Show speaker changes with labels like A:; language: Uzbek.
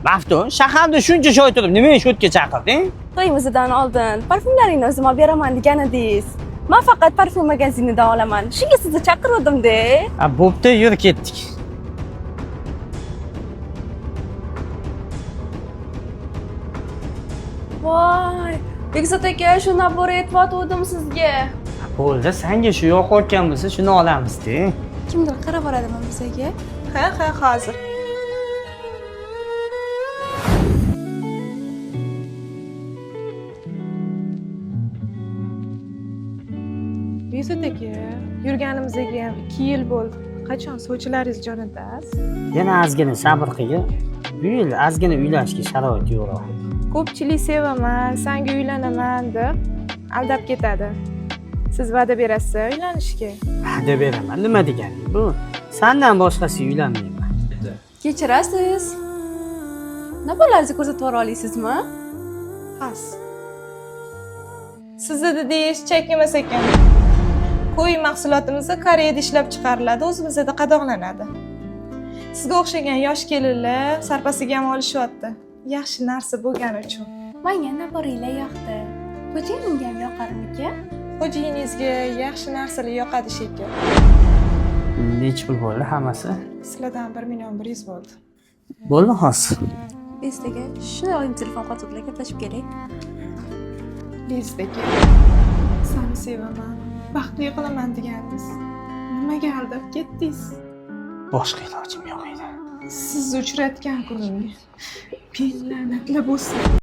A: Maftun, shaharda shuncha joy turib, nima ish o'tga chaqirding?
B: To'yimizdan oldin parfumlaringni o'zim olib beraman degan edingiz. Men faqat parfum magazinidan olaman. Shunga sizni chaqirdim-da.
A: Bo'pti, yur ketdik.
B: Voy, Bekzod aka, shu nabor aytib sizga.
A: Bo'ldi, senga shu yoq o'tgan bo'lsa, shuni olamiz-da.
B: Kimdir qarab boradimi bizga?
C: Ha, hozir. Bekzod aka, yurganimizga ham 2 yil bo'ldi. Qachon sovchilaringiz jonidasiz?
A: Yana ozgina sabr qilgin. Bu yil ozgina uylashga sharoit yo'q.
C: Ko'pchilik sevaman, senga uylanaman deb aldab ketadi. Siz va'da berasiz uylanishga.
A: Va'da beraman, nima deganing bu? Sendan boshqasi uylanmayman.
B: Kechirasiz. Naborlaringizni ko'rsatib yubora olasizmi?
C: Xas. Sizni dediyish chek emas ekan. Qo'y mahsulotimizni Koreyada ishlab chiqariladi, o'zimizda qadoqlanadi. Sizga o'xshagan yosh kelinlar sarpasiga ham olishyapti. Yaxshi narsa bo'lgani uchun.
B: Menga naboringlar yoqdi. Xo'jayinimga ham yoqarmikan?
C: Xo'jayiningizga yaxshi narsalar yoqadi shekilli.
A: Necha pul bo'ldi hammasi?
C: Sizlardan 1.100.000 bo'ldi.
A: Bo'ldi hozir.
B: Bizdaga shuni oling telefon qotib bilan gaplashib keling.
C: Lizdagi. Seni sevaman. Baxtli qilaman degandingiz. Nimaga aldab ketdingiz?
A: Boshqa ilojim yo'q edi.
C: Sizni uchratgan kunimga. La'natlar bo'lsin.